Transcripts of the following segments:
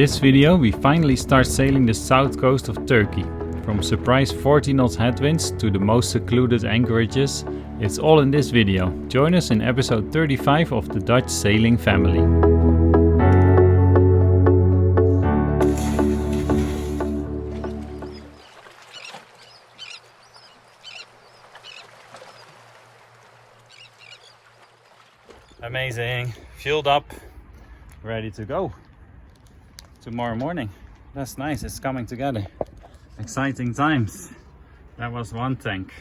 this video we finally start sailing the south coast of Turkey. From surprise 40 knots headwinds to the most secluded anchorages, it's all in this video. Join us in episode 35 of the Dutch Sailing Family. Amazing, fueled up, ready to go tomorrow morning. That's nice, it's coming together. Exciting times. That was one tank,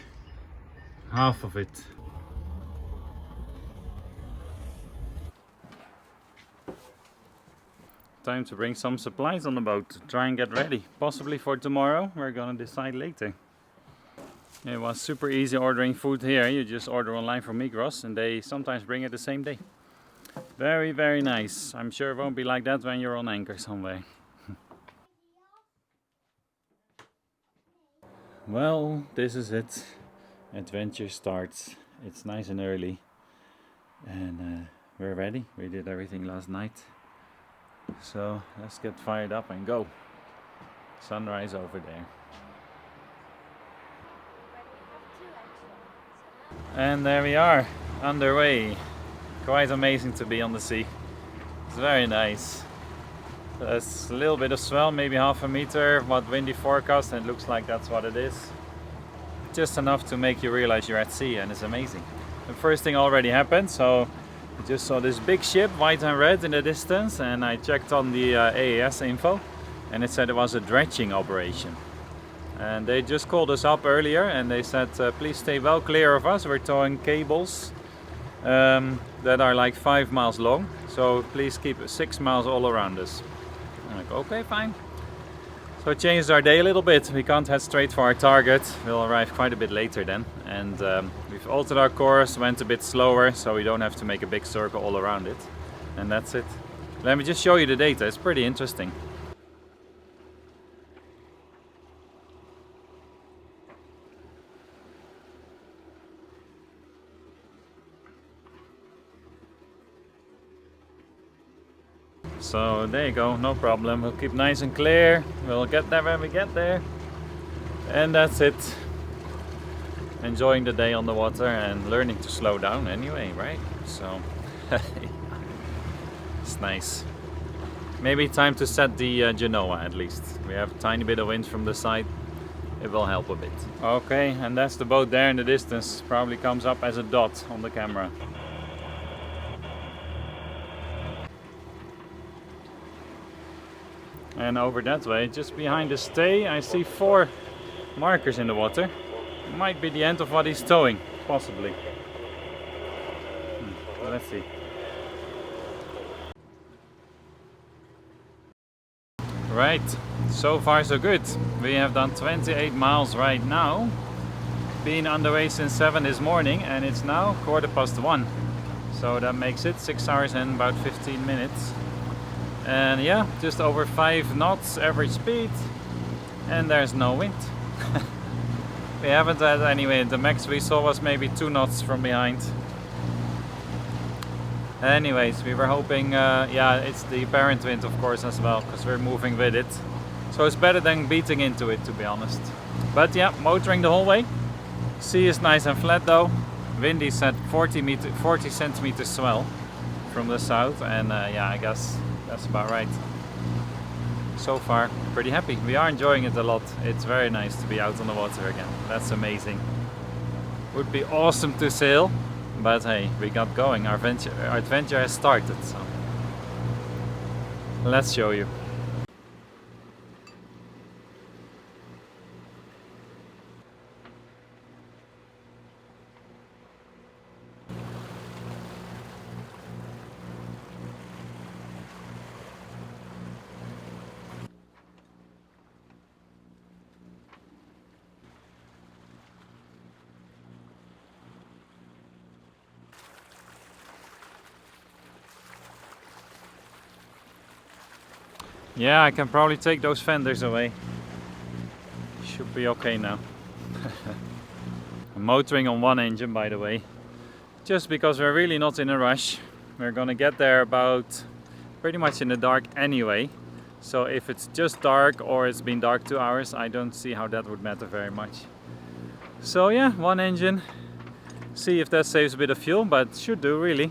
half of it. Time to bring some supplies on the boat to try and get ready, possibly for tomorrow. We're gonna decide later. It was super easy ordering food here. You just order online from Migros and they sometimes bring it the same day. Very, very nice. I'm sure it won't be like that when you're on anchor somewhere. Well, this is it. Adventure starts. It's nice and early. And we're ready. We did everything last night. So let's get fired up and go. Sunrise over there. And there we are, underway. Quite amazing to be on the sea. It's very nice. There's a little bit of swell, maybe half a meter, but windy forecast, and it looks like that's what it is. Just enough to make you realize you're at sea, and it's amazing. The first thing already happened, so I just saw this big ship, white and red in the distance, and I checked on the AAS info, and it said it was a dredging operation. And they just called us up earlier and they said please stay well clear of us. We're towing cables that are like 5 miles long, so please keep 6 miles all around us. I'm like, okay, fine. So it changed our day a little bit. We can't head straight for our target. We'll arrive quite a bit later then. And we've altered our course, went a bit slower so we don't have to make a big circle all around it. And that's it. Let me just show you the data. It's pretty interesting. So there you go, no problem. We'll keep nice and clear. We'll get there when we get there. And that's it. Enjoying the day on the water and learning to slow down anyway, right? So it's nice. Maybe time to set the Genoa at least. We have a tiny bit of wind from the side. It will help a bit. Okay, and that's the boat there in the distance. Probably comes up as a dot on the camera. And over that way, just behind the stay, I see 4 markers in the water. It might be the end of what he's towing, possibly. Let's see. Right, so far so good. We have done 28 miles right now. Been underway since 7 this morning and it's now 1:15. So that makes it 6 hours and about 15 minutes. And yeah, just over 5 knots average speed, and there's no wind. We haven't had any wind. The max we saw was maybe 2 knots from behind. Anyways, we were hoping, yeah, it's the parent wind of course as well, because we're moving with it. So it's better than beating into it, to be honest. But yeah, motoring the whole way. Sea is nice and flat though. Wind is at 40 centimeters swell from the south, and yeah, I guess that's about right. So far, pretty happy. We are enjoying it a lot. It's very nice to be out on the water again. That's amazing. Would be awesome to sail, but hey, we got going. Our adventure has started, so let's show you. Yeah, I can probably take those fenders away. Should be okay now. I'm motoring on one engine, by the way, just because we're really not in a rush. We're gonna get there about pretty much in the dark anyway. So if it's just dark or it's been dark 2 hours, I don't see how that would matter very much. So yeah, one engine. See if that saves a bit of fuel, but should do really.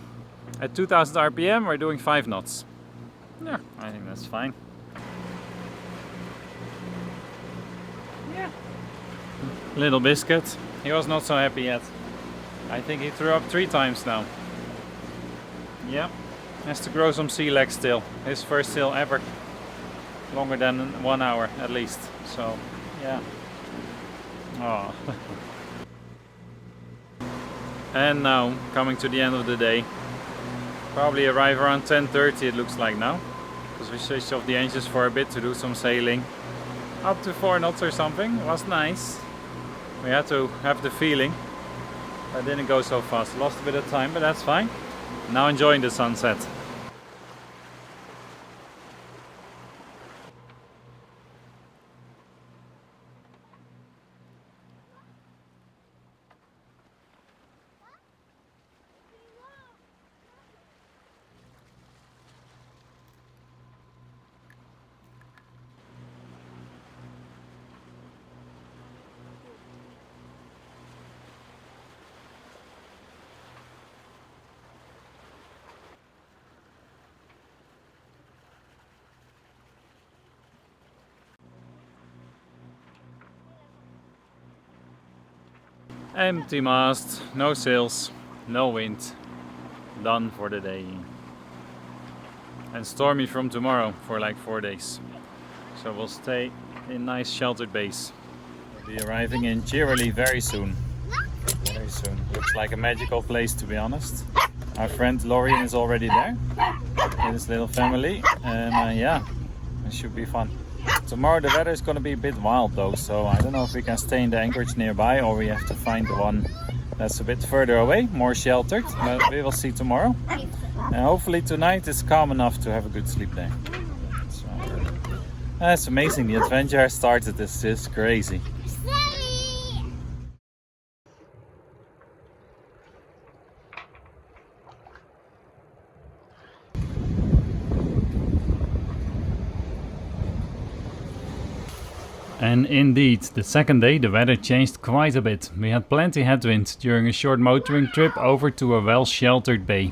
At 2000 RPM we're doing 5 knots. Yeah, I think that's fine. Yeah. Little biscuit. He was not so happy yet. I think he threw up 3 times now. Yeah. Has to grow some sea legs still. His first sail ever. Longer than 1 hour at least. So yeah. Oh. And now coming to the end of the day. Probably arrive around 10:30 it looks like now. Because we switched off the engines for a bit to do some sailing. Up to 4 knots or something. It was nice. We had to have the feeling. But didn't go so fast. Lost a bit of time, but that's fine. Now enjoying the sunset. Empty mast, no sails, no wind. Done for the day. And stormy from tomorrow for like 4 days. So we'll stay in nice sheltered base. We'll be arriving in Cheerily very soon. Very soon. Looks like a magical place, to be honest. Our friend Lorian is already there with his little family. And yeah, it should be fun. Tomorrow the weather is going to be a bit wild though, so I don't know if we can stay in the anchorage nearby or we have to find the one that's a bit further away, more sheltered, but we will see tomorrow. And hopefully tonight is calm enough to have a good sleep there. So, that's amazing, the adventure has started, this is crazy. And indeed, the second day the weather changed quite a bit. We had plenty headwind during a short motoring trip over to a well-sheltered bay.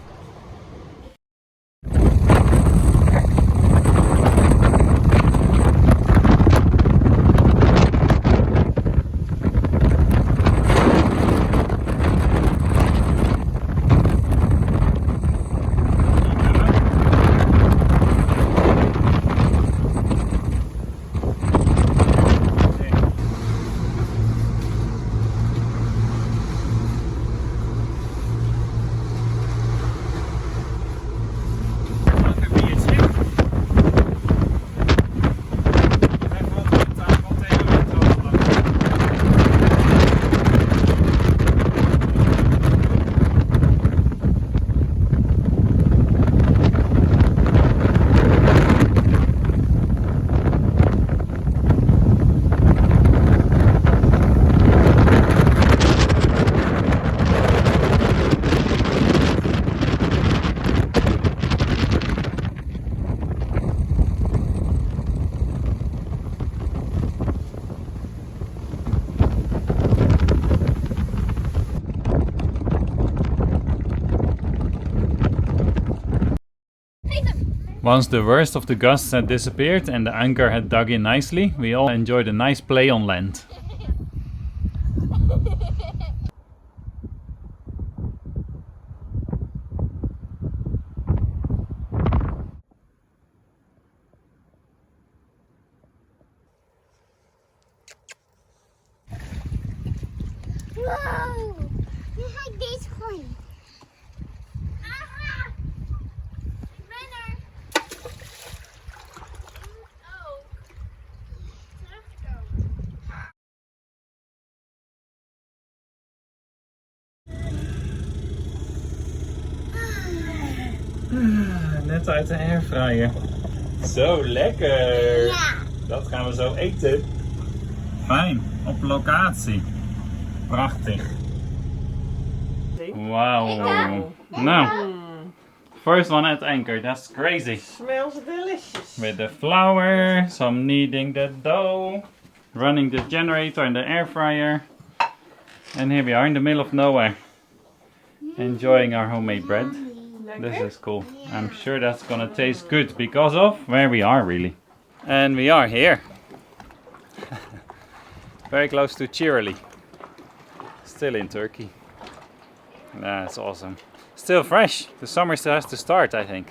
Once the worst of the gusts had disappeared and the anchor had dug in nicely, we all enjoyed a nice play on land. Whoa! You had this one. Net uit de airfryer. Zo lekker! Ja. Dat gaan we zo eten. Fijn, op locatie. Prachtig. Wauw. Nou, First one at anchor, that's crazy. Smells delicious. With the flour, some kneading the dough, running the generator and the air fryer. And here we are in the middle of nowhere, enjoying our homemade bread. This is cool. I'm sure that's gonna taste good because of where we are really. And we are here. Very close to Cheerily. Still in Turkey. That's awesome. Still fresh. The summer still has to start, I think.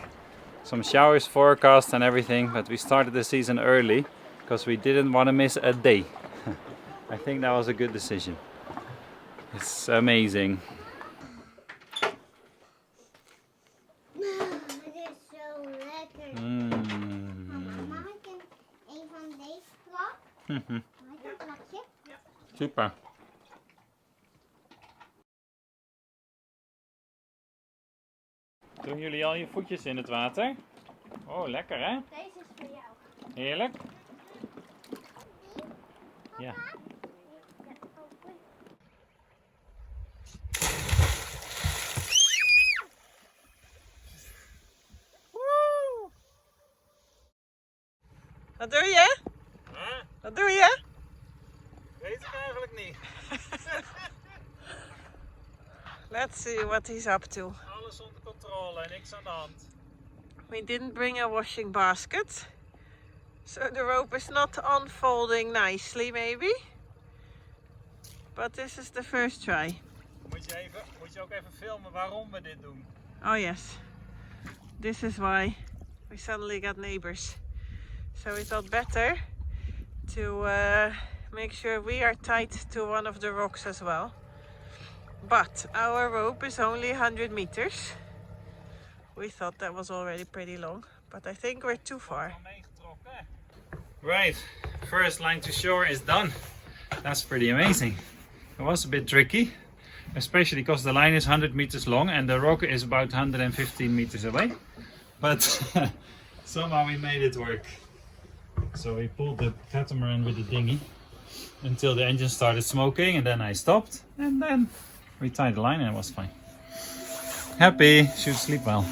Some showers forecast and everything, but we started the season early because we didn't want to miss a day. I think that was a good decision. It's amazing. Het is zo lekker. Mama kan een van deze plak. Mag ik een plakje? Super. Doen jullie al je voetjes in het water? Oh, lekker hè? Deze is voor jou. Heerlijk. Ja. Woe! Wat doe je? Huh? Wat doe je? Weet ik eigenlijk niet. Let's see what he's up to. Alles onder controle, niks aan de hand. We didn't bring a washing basket, so the rope is not unfolding nicely maybe. But this is the first try. Moet je ook even filmen waarom we dit doen? Oh yes, this is why we suddenly got neighbors. So we thought better to make sure we are tied to one of the rocks as well. But our rope is only 100 meters. We thought that was already pretty long, but I think we're too far. Right, first line to shore is done. That's pretty amazing. It was a bit tricky, especially because the line is 100 meters long and the rock is about 115 meters away. But somehow we made it work. So we pulled the catamaran with the dinghy until the engine started smoking, and then I stopped, and then we tied the line and it was fine. Happy, should sleep well.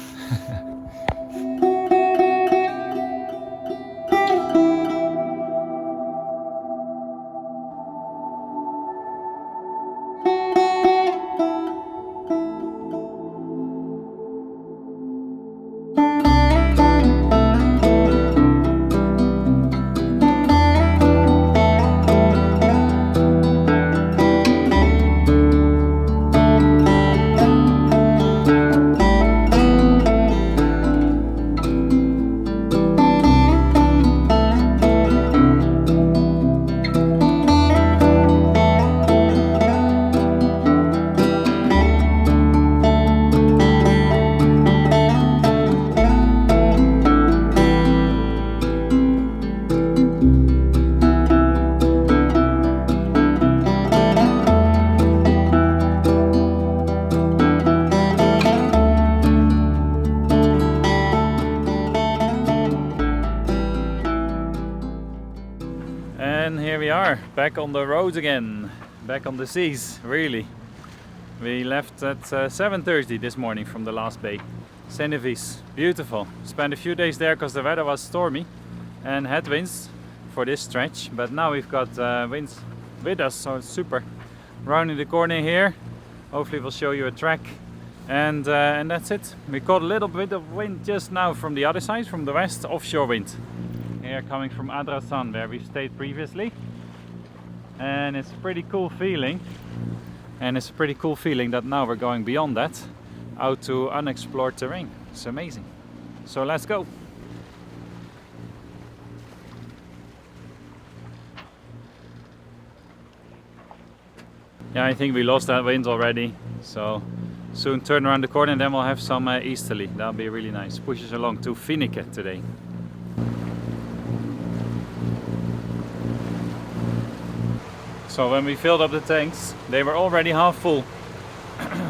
And here we are, back on the road again, back on the seas, really. We left at 7:30 this morning from the last bay, Senevis. Beautiful. Spent a few days there because the weather was stormy and headwinds for this stretch, but now we've got winds with us, so it's super. Rounding the corner here, hopefully we'll show you a track, and that's it. We caught a little bit of wind just now from the other side, from the west, offshore wind. Here coming from Adrasan, where we stayed previously, and it's a pretty cool feeling. And it's a pretty cool feeling that now we're going beyond that, out to unexplored terrain. It's amazing. So let's go. Yeah, I think we lost that wind already. So soon turn around the corner and then we'll have some easterly. That'll be really nice. Push us along to Finike today. So when we filled up the tanks, they were already half full.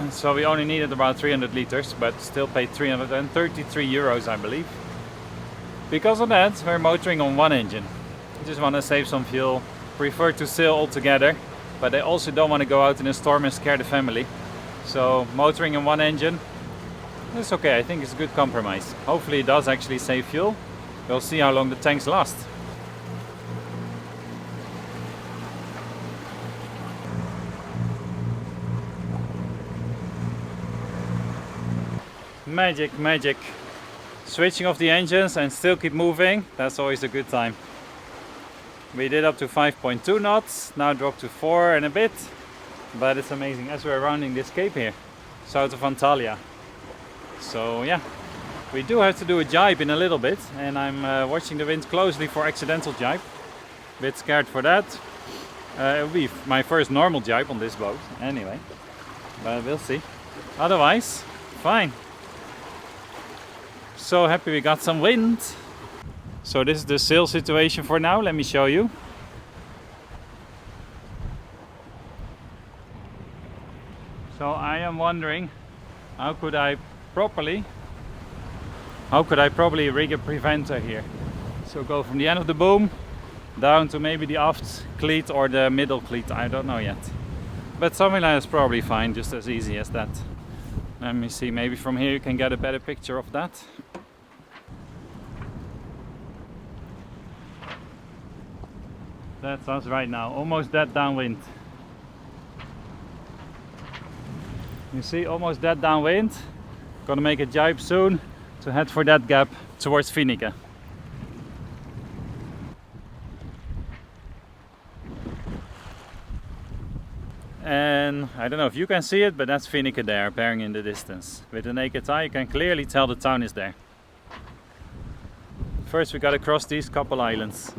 So we only needed about 300 liters, but still paid 333 euros, I believe. Because of that, we're motoring on one engine. Just want to save some fuel. Prefer to sail all together, but I also don't want to go out in a storm and scare the family. So motoring in one engine, It's okay, I think it's a good compromise. Hopefully it does actually save fuel. We'll see how long the tanks last. Magic, magic. Switching off the engines and still keep moving, that's always a good time. We did up to 5.2 knots, now dropped to 4 and a bit. But it's amazing as we're rounding this cape here, south of Antalya. So yeah, we do have to do a jibe in a little bit, and I'm watching the wind closely for accidental jibe. Bit scared for that. It'll be my first normal jibe on this boat anyway, but we'll see. Otherwise, fine. So happy we got some wind. So this is the sail situation for now, let me show you. So I am wondering, how could I properly rig a preventer here? So go from the end of the boom down to maybe the aft cleat or the middle cleat, I don't know yet. But something like that's probably fine, just as easy as that. Let me see, maybe from here you can get a better picture of that. That's us right now, almost dead downwind. You see, almost dead downwind. Gonna make a jibe soon to head for that gap towards Finike. And I don't know if you can see it, but that's Finike there, appearing in the distance. With the naked eye you can clearly tell the town is there. First we gotta cross these couple islands.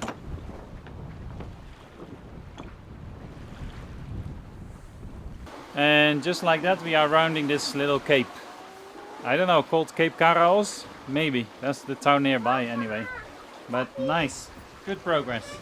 And just like that we are rounding this little cape. I don't know, called Cape Karaos? Maybe, that's the town nearby anyway. But nice, good progress.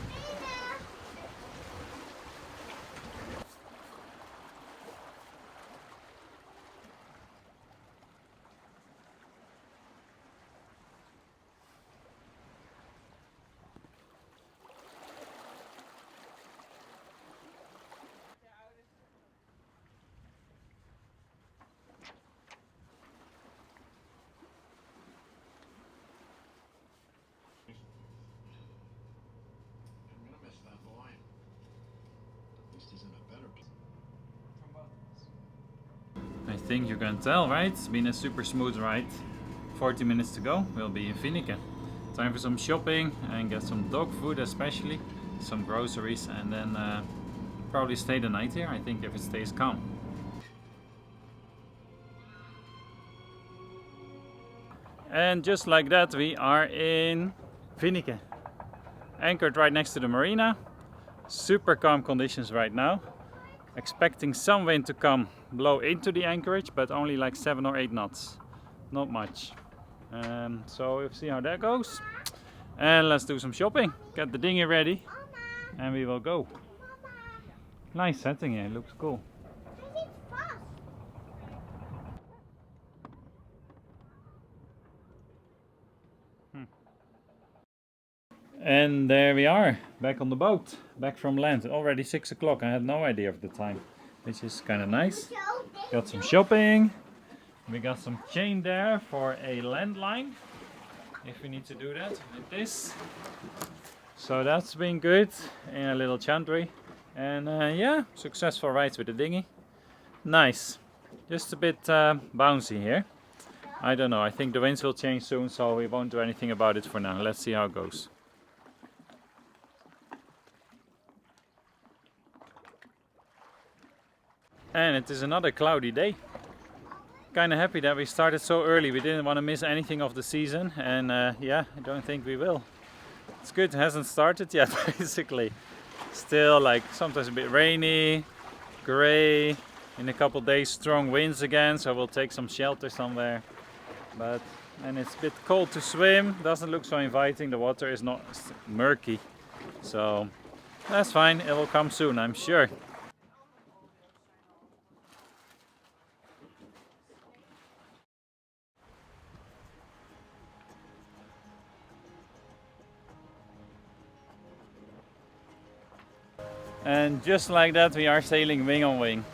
I think you can tell, right? It's been a super smooth ride. 40 minutes to go, we'll be in Finike. Time for some shopping and get some dog food especially, some groceries, and then probably stay the night here, I think, if it stays calm. And just like that we are in Finike. Anchored right next to the marina. Super calm conditions right now. Expecting some wind to come blow into the anchorage, but only like 7 or 8 knots. Not much. So we'll see how that goes. And let's do some shopping. Get the dinghy ready. And we will go. Nice setting here, looks cool. And there we are, back on the boat, back from land. Already 6 o'clock, I had no idea of the time, which is kind of nice. Got some shopping. We got some chain there for a landline, if we need to do that, like this. So that's been good, in a little chantry. And yeah, successful rides with the dinghy. Nice, just a bit bouncy here. I don't know, I think the winds will change soon, so we won't do anything about it for now. Let's see how it goes. And it is another cloudy day. Kind of happy that we started so early. We didn't want to miss anything of the season, and yeah, I don't think we will. It's good, it hasn't started yet basically. Still like sometimes a bit rainy, grey. In a couple days strong winds again, so we'll take some shelter somewhere. And it's a bit cold to swim, doesn't look so inviting. The water is not murky, so that's fine, it will come soon, I'm sure. And just like that we are sailing wing on wing.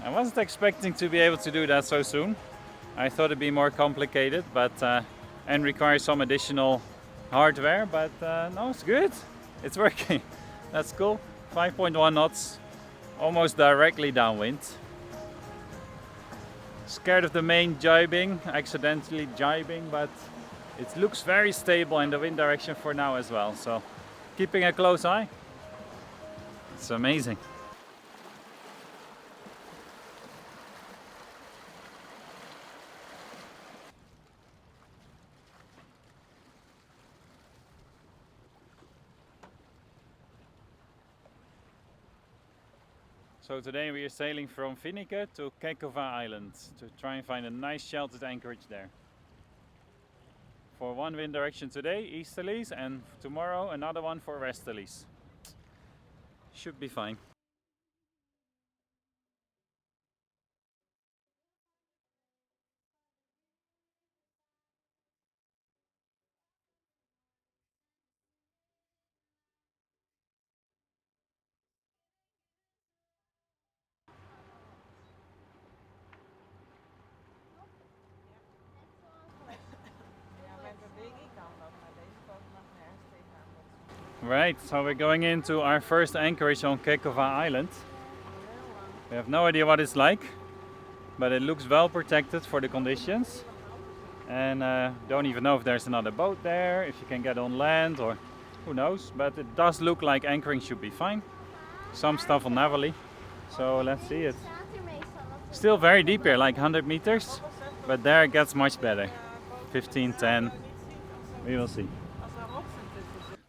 I wasn't expecting to be able to do that so soon. I thought it'd be more complicated, but and requires some additional hardware, but no, it's good. It's working. That's cool. 5.1 knots, almost directly downwind. Scared of the main jibing, accidentally jibing, but it looks very stable in the wind direction for now as well. So keeping a close eye. It's amazing. So today we are sailing from Finike to Kekova Island to try and find a nice sheltered anchorage there. For one wind direction today, easterlies, and tomorrow another one for westerlies. Should be fine. Right, so we're going into our first anchorage on Kekova Island. We have no idea what it's like, but it looks well protected for the conditions. And don't even know if there's another boat there, if you can get on land, or who knows. But it does look like anchoring should be fine. Some stuff on Navali, so let's see it. Still very deep here, like 100 meters, but there it gets much better. 15, 10, we will see.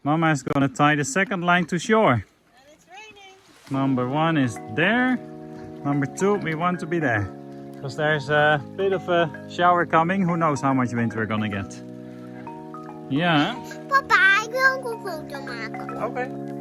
Mama is going to tie the second line to shore. And it's raining. Number 1 is there. Number 2, we want to be there. Because there's a bit of a shower coming. Who knows how much wind we're going to get. Ja. Papa, ik wil ook een foto maken. Oké.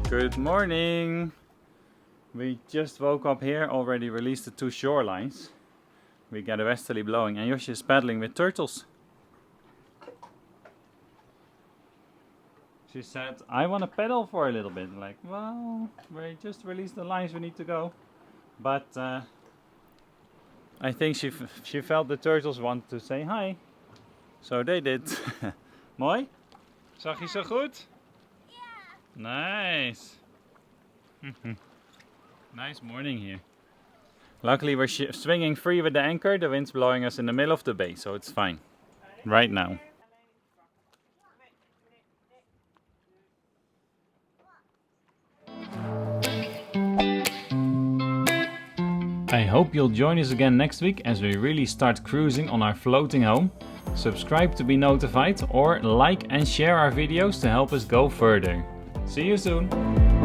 Good morning! We just woke up here, already released the 2 shorelines. We get a westerly blowing and Yoshi is paddling with turtles. She said, I want to paddle for a little bit. Like, well, we just released the lines, we need to go. But I think she felt the turtles wanted to say hi. So they did. Mooi? Zag je zo goed? Nice. Nice morning here. Luckily we're swinging free with the anchor. The wind's blowing us in the middle of the bay, so it's fine. Right now. I hope you'll join us again next week as we really start cruising on our floating home. Subscribe to be notified or like and share our videos to help us go further. See you soon!